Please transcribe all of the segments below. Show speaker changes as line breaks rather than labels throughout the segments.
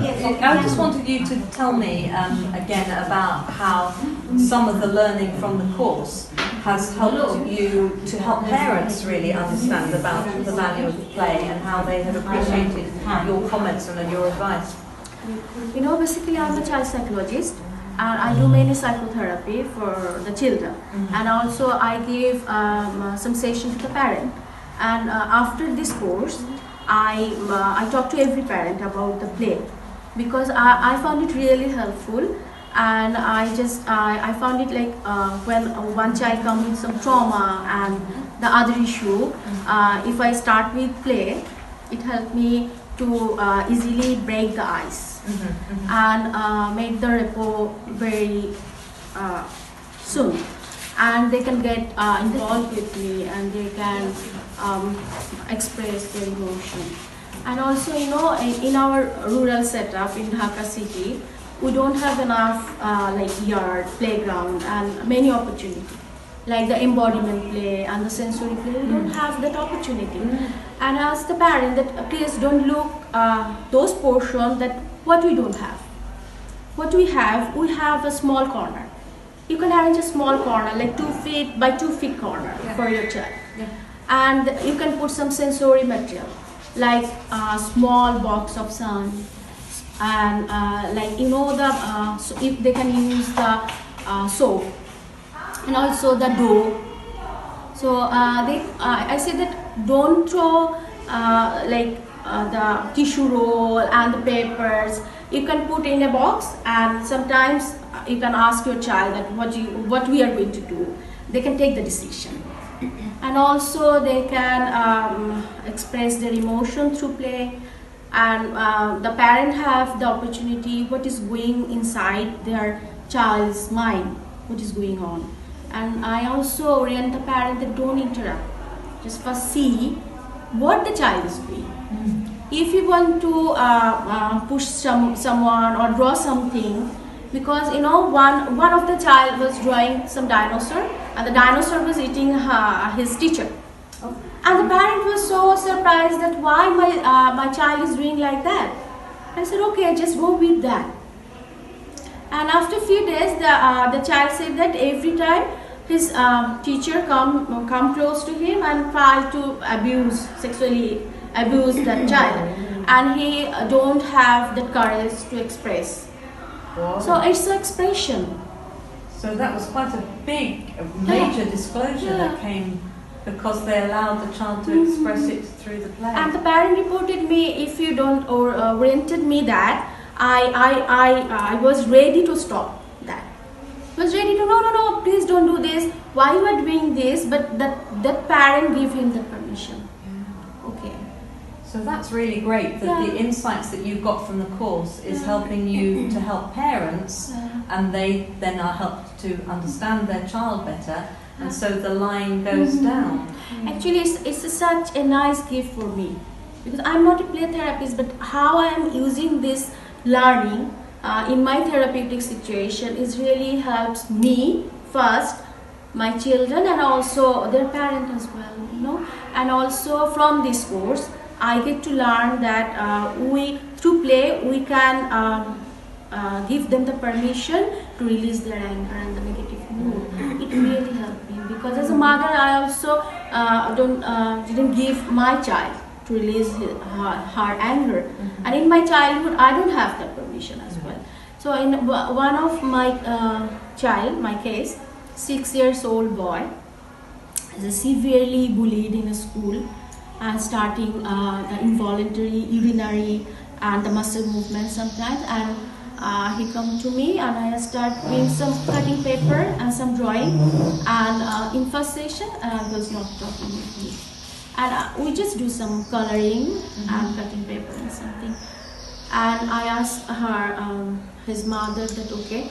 I just wanted you to tell me again about how some of the learning from the course has helped you to help parents really understand about the value of play and how they have appreciated your comments and your advice.
You know, basically I'm a child psychologist and I do many psychotherapy for the children, and also I give some sessions to the parent, and after this course I talk to every parent about the play, because I found it really helpful. And I found it like when one child comes with some trauma and the other issue, if I start with play, it helped me to easily break the ice and make the rapport very soon, and they can get involved with me and they can express their emotion. And also, you know, in our rural setup in Dhaka city, we don't have enough like yard, playground and many opportunities like the embodiment play and the sensory play. We don't have that opportunity. And as the parent, that please don't look those portions that what we don't have. What we have a small corner. You can arrange a small corner like 2 feet by 2 feet corner for your child. And you can put some sensory material like a small box of sound, and like, you know, the so if they can use the soap and also the dough. So I say that don't throw like the tissue roll and the papers. You can put in a box, and sometimes you can ask your child that what we are going to do. They can take the decision. And also they can express their emotion through play, and the parent have the opportunity what is going inside their child's mind, what is going on. And I also orient the parent that don't interrupt, just first see what the child is doing. If you want to push someone or draw something, because you know one of the child was drawing some dinosaur and the dinosaur was eating his teacher. And the parent was so surprised that why my child is doing like that. I said, okay, just go with that. And after a few days, the child said that every time his teacher come close to him and try to sexually abuse that child, and he don't have the courage to express.
Wow.
So it's an expression.
So that was quite a big, major disclosure that came because they allowed the child to express it through the play.
And the parent reported me, if you don't oriented me that, I was ready to stop that. Was ready to no, please don't do this. Why you are doing this? But that parent gave him the permission. Okay.
So that's really great that the insights that you got from the course is helping you to help parents, and they then are helped to understand their child better, and so the line goes down.
Actually, it's such a nice gift for me, because I'm not a play therapist, but how I am using this learning in my therapeutic situation is really helps me first, my children, and also their parent as well, you know. And also from this course I get to learn that through play we can give them the permission to release their anger and the negative mood. It really helped me, because as a mother I also didn't give my child to release her anger, and in my childhood I don't have that permission as well. So in one of my child, my case, 6 years old boy is severely bullied in a school and starting the involuntary urinary and the muscle movement sometimes, and he come to me and I start doing some cutting paper and some drawing, and in first session he was not talking with me, and we just do some coloring and cutting paper and something, and I asked her his mother that okay,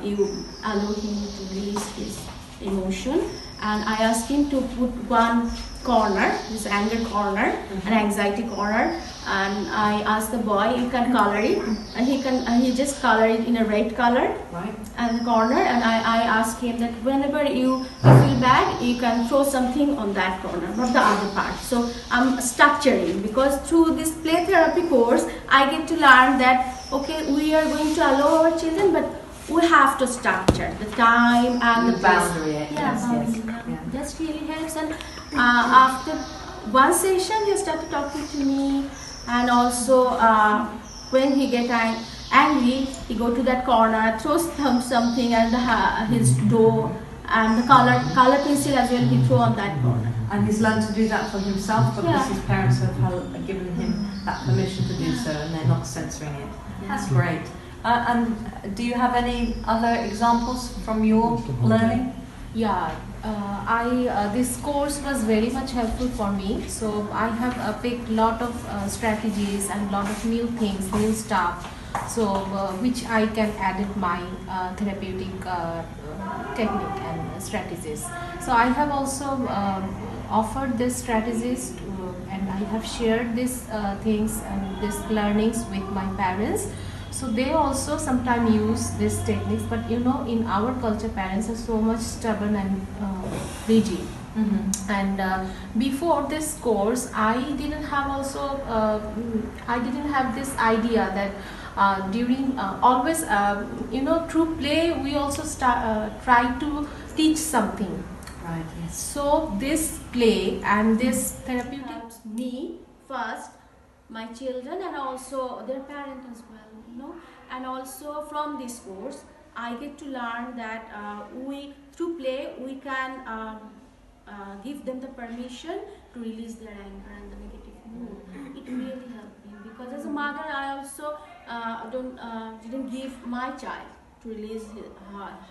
you allow him to release his emotion, and I asked him to put one corner, this anger corner, an anxiety corner, and I asked the boy, you can color it, and he just colored it in a red color,
Right.
and the corner, and I asked him that whenever you feel bad, you can throw something on that corner, not the other part. So I'm structuring, because through this play therapy course, I get to learn that, okay, we are going to allow our children, but we have to structure the time and the
boundary.
place.
Yes,
Boundary.
yes.
That really helps. And after one session, he started talking to me, and also when he get angry, he go to that corner, throws something at his door, and the color pencil as well he throw on that corner.
And he's learned to do that for himself because his parents have given him that permission to do so, and they're not censoring it. That's great. And do you have any other examples from your learning?
Yeah, this course was very much helpful for me. So I have picked lot of strategies and lot of new things, new stuff. So which I can add it my therapeutic technique and strategies. So I have also offered these strategies and I have shared these things and these learnings with my parents. So they also sometimes use these techniques, but you know, in our culture, parents are so much stubborn and rigid.
Mm-hmm.
And before this course, I didn't have this idea that during always you know, through play we also try to teach something.
Right. Yes.
So this play and this therapeutic
Helps me first, my children, and also their parent as well, you know. And also from this course, I get to learn that we through play we can give them the permission to release their anger and the negative mood. It really helped me, because as a mother, I also didn't give my child to release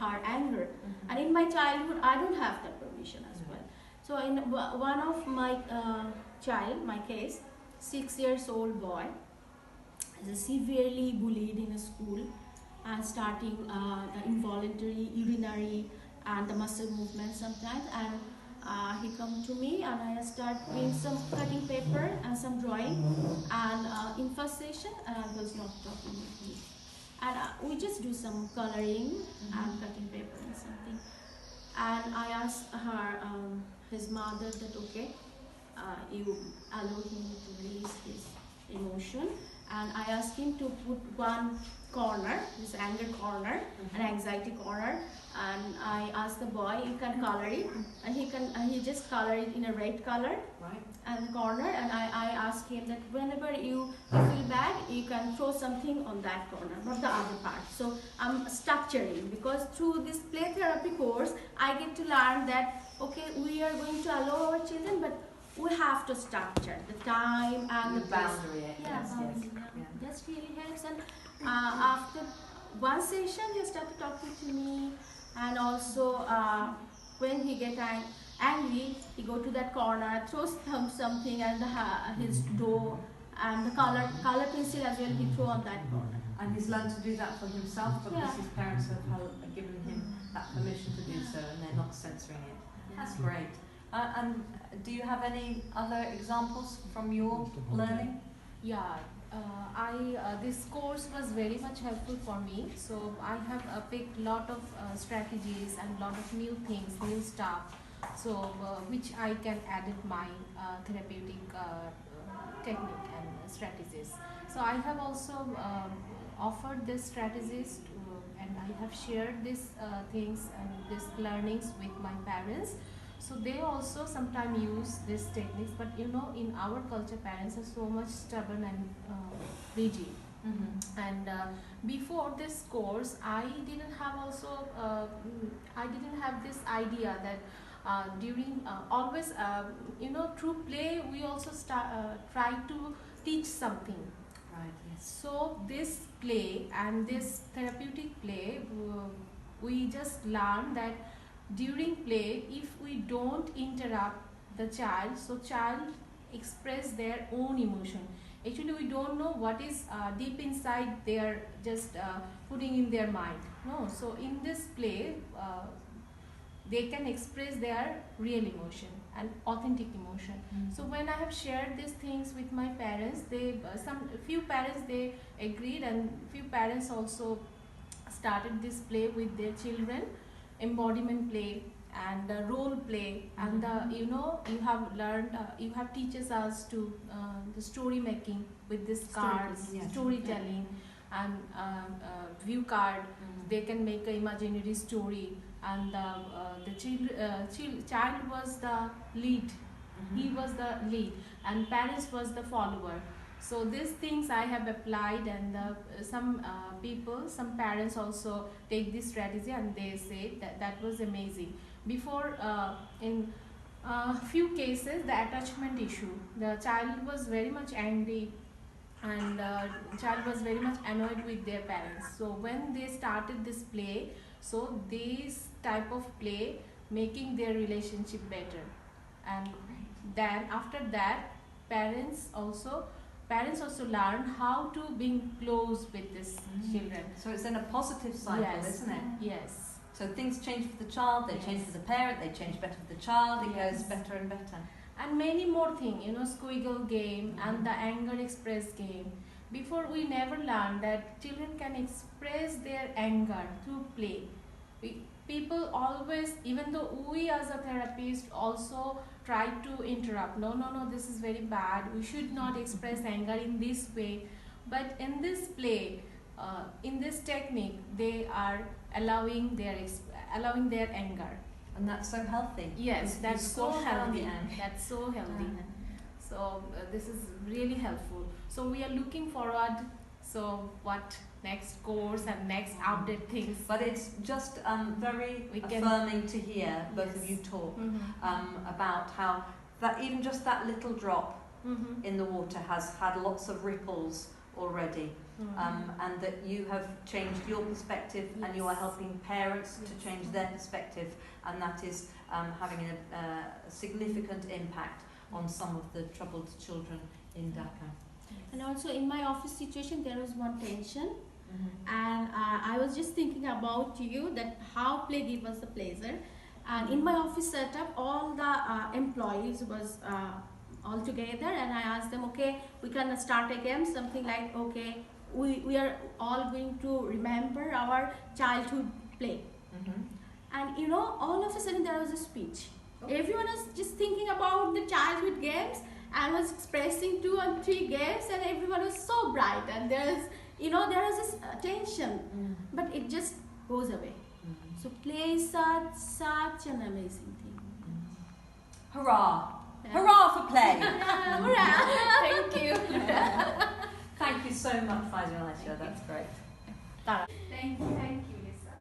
her anger, and in my childhood, I don't have that permission as well. So in one of my child, my case, 6 years old boy, is severely bullied in a school and starting the involuntary urinary and the muscle movement sometimes, and he come to me and I start doing some cutting paper and some drawing, and in first session he was not talking with me, and we just do some coloring and cutting paper and something, and I asked her his mother that okay, you allow him to release his emotion, and I asked him to put one corner, this anger corner, an anxiety corner, and I asked the boy, you can color it, and he just colored it in a red color,
Right.
and the corner, and I asked him that whenever you feel bad, you can throw something on that corner, not the other part. So I'm structuring, because through this play therapy course, I get to learn that okay, we are going to allow our children, but we have to structure the time and the place.
Boundary. Yes,
Boundary.
yes.
That really helps. And after one session, he started talking to me, and also when he get angry, he go to that corner, throws something at his door, and the color pencil as well he throw on that corner.
And he's learned to do that for himself because his parents have given him that permission to do so, and they're not censoring it. That's great. And do you have any other examples from your learning?
Yeah, this course was very much helpful for me. So I have picked lot of strategies and lot of new things, new stuff. So which I can add it my therapeutic technique and strategies. So I have also offered these strategies and I have shared these things and these learnings with my parents. So they also sometimes use these techniques, but you know, in our culture, parents are so much stubborn and rigid.
Mm-hmm.
And before this course, I didn't have this idea that during always you know, through play we also try to teach something.
Right. Yes.
So this play and this therapeutic play, we just learn that during play, if we don't interrupt the child, so child express their own emotion. Actually, we don't know what is deep inside they are just putting in their mind. No, so in this play, they can express their real emotion and authentic emotion. So when I have shared these things with my parents, few parents they agreed, and few parents also started this play with their children, embodiment play and role play, and you have learned, you have teaches us to the story making with these cards,
Yes.
storytelling, and view card. They can make an imaginary story, and the child was the lead. He was the lead, and parents was the follower. So these things I have applied, and some parents also take this strategy, and they say that was amazing. Before, in few cases, the attachment issue, the child was very much angry, and child was very much annoyed with their parents. So when they started this play, so this type of play making their relationship better, and then after that parents also learn how to be close with these children.
So it's in a positive cycle,
Yes.
isn't it?
Yes.
So things change for the child, they change for the parent, they change better for the child, it
Yes.
goes better and better.
And many more things, squiggle game and the anger express game. Before, we never learned that children can express their anger through play. People always, even though we as a therapist also try to interrupt, no, this is very bad, we should not express anger in this way. But in this play, in this technique, they are allowing their anger.
And that's so healthy.
Yes,
You
that's so
squash down the
healthy.
anger.
That's so healthy. So this is really helpful. So we are looking forward. So what next course and next update things.
But it's just very
We can-
affirming to hear both of
Yes.
you talk
Mhm.
about how that even just that little drop
Mhm.
in the water has had lots of ripples already,
Mhm.
and that you have changed your perspective, and you are
Yes.
helping parents to
Yes.
change their perspective, and that is having a significant impact on some of the troubled children in Dhaka.
And also in my office situation, there was one tension, and I was just thinking about you, that how play give us the pleasure. And in my office setup, all the employees was all together, and I asked them, okay, we can start again, something like, okay, we are all going to remember our childhood play. And all of a sudden there was a speech. Everyone was just thinking about the childhood games and was expressing 2 and 3 games, and everyone was so bright, and there was this tension, but it just goes away. So play is such an amazing thing.
Hurrah!
Yeah.
Hurrah for play!
Hurrah! Thank you.
Thank you so much, Faisal and Aisha, that's great.
Thank you.